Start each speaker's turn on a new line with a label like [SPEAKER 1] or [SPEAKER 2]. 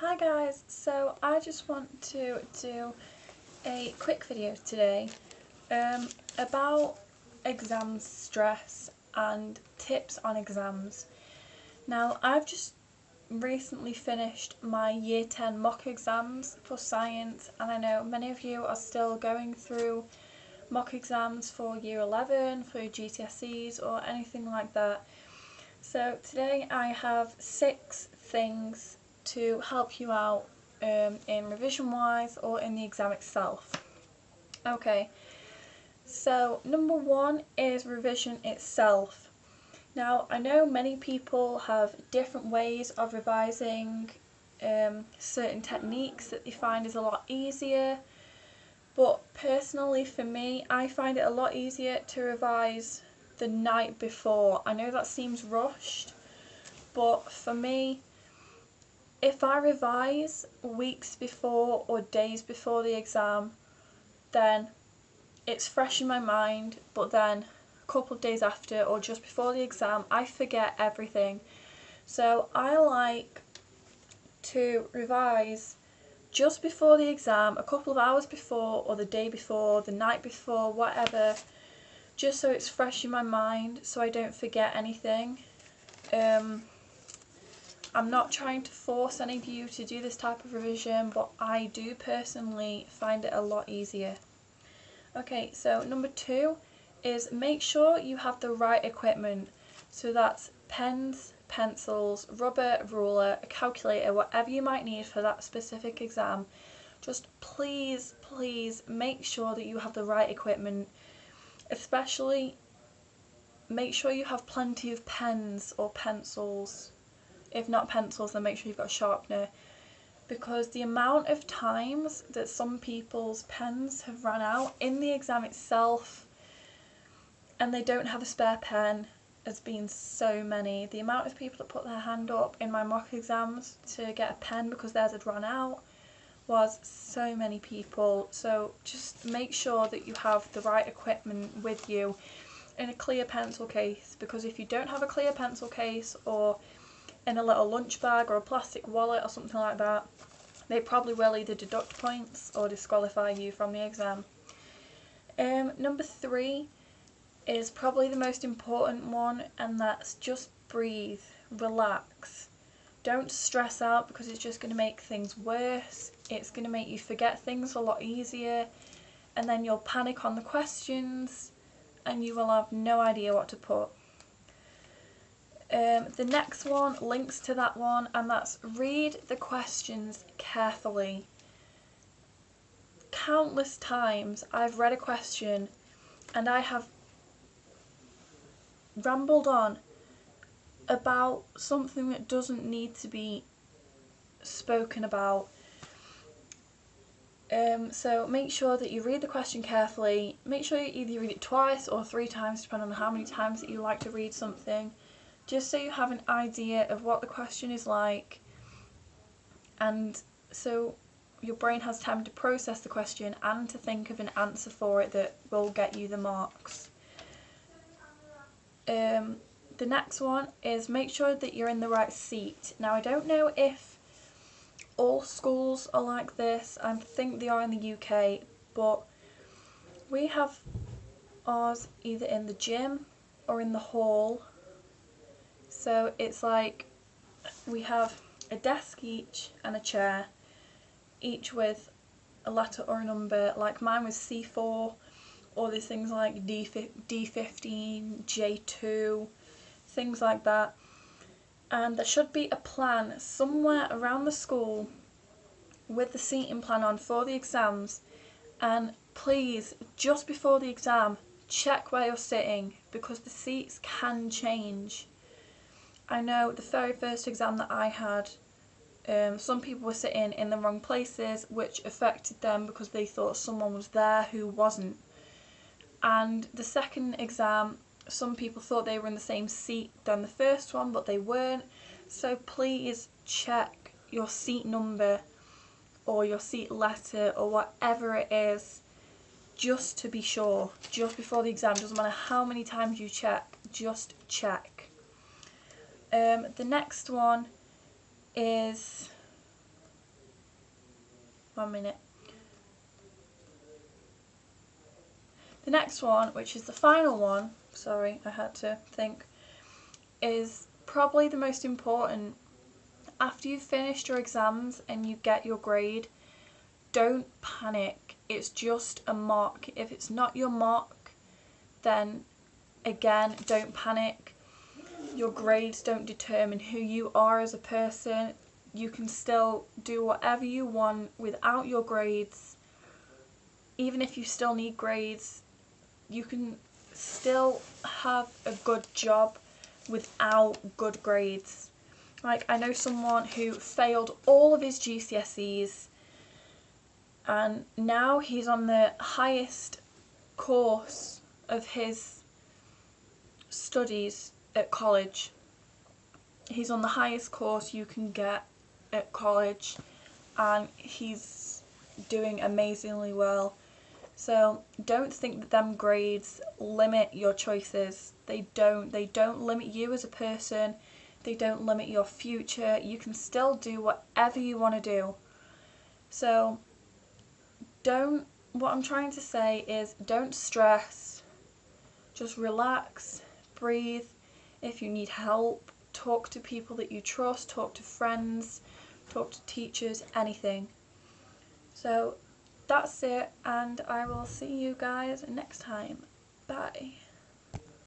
[SPEAKER 1] Hi guys, so I just want to do a quick video today about exam stress and tips on exams. Now I've just recently finished my year 10 mock exams for science, and I know many of you are still going through mock exams for year 11, for your GCSEs or anything like that. So today I have 6 things to help you out in revision wise or in the exam itself. Okay, so number 1 is revision itself. Now I know many people have different ways of revising certain techniques that they find is a lot easier, but personally for me I find it a lot easier to revise the night before. I know that seems rushed, but for me, if I revise weeks before or days before the exam, then it's fresh in my mind, but then a couple of days after or just before the exam, I forget everything. So I like to revise just before the exam, a couple of hours before or the day before, the night before, whatever, just so it's fresh in my mind so I don't forget anything. I'm not trying to force any of you to do this type of revision, but I do personally find it a lot easier. Okay, so number 2 is make sure you have the right equipment. So that's pens, pencils, rubber, ruler, a calculator, whatever you might need for that specific exam. Just please make sure that you have the right equipment. Especially make sure you have plenty of pens or pencils. If not pencils, then make sure you've got a sharpener, because the amount of times that some people's pens have run out in the exam itself and they don't have a spare pen has been so many. The amount of people that put their hand up in my mock exams to get a pen because theirs had run out was so many people. So just make sure that you have the right equipment with you in a clear pencil case, because if you don't have a clear pencil case or in a little lunch bag or a plastic wallet or something like that, they probably will either deduct points or disqualify you from the exam. Number 3 is probably the most important one, and that's just breathe, relax. Don't stress out, because it's just going to make things worse. It's going to make you forget things a lot easier, and then you'll panic on the questions and you will have no idea what to put. The next one links to that one, and that's read the questions carefully. Countless times I've read a question and I have rambled on about something that doesn't need to be spoken about. So make sure that you read the question carefully. Make sure you either read it twice or 3 times, depending on how many times that you like to read something, just so you have an idea of what the question is like, and so your brain has time to process the question and to think of an answer for it that will get you the marks. The next one is make sure that you're in the right seat. Now I don't know if all schools are like this, I think they are in the UK, but we have ours either in the gym or in the hall. So it's like we have a desk each and a chair, each with a letter or a number. Like mine was C4, or there's things like D15, J2, things like that. And there should be a plan somewhere around the school with the seating plan on for the exams. And please, just before the exam, check where you're sitting, because the seats can change. I know the very first exam that I had, some people were sitting in the wrong places, which affected them because they thought someone was there who wasn't. And the second exam, some people thought they were in the same seat than the first one, but they weren't. So please check your seat number or your seat letter or whatever it is, just to be sure, just before the exam. Doesn't matter how many times you check, just check. The next one is 1 minute. The next one, which is the final one, sorry, I had to think, is probably the most important. After you've finished your exams and you get your grade, don't panic. It's just a mock. If it's not your mock, then again, don't panic. Your grades don't determine who you are as a person. You can still do whatever you want without your grades. Even if you still need grades, you can still have a good job without good grades. Like, I know someone who failed all of his GCSEs and now he's on the highest course of his studies at college. He's on the highest course you can get at college and he's doing amazingly well. So don't think that them grades limit your choices. They don't limit you as a person. They don't limit your future. You can still do whatever you want to do. So what I'm trying to say is, don't stress. Just relax, breathe. If you need help, talk to people that you trust, talk to friends, talk to teachers, anything. So that's it, and I will see you guys next time. Bye.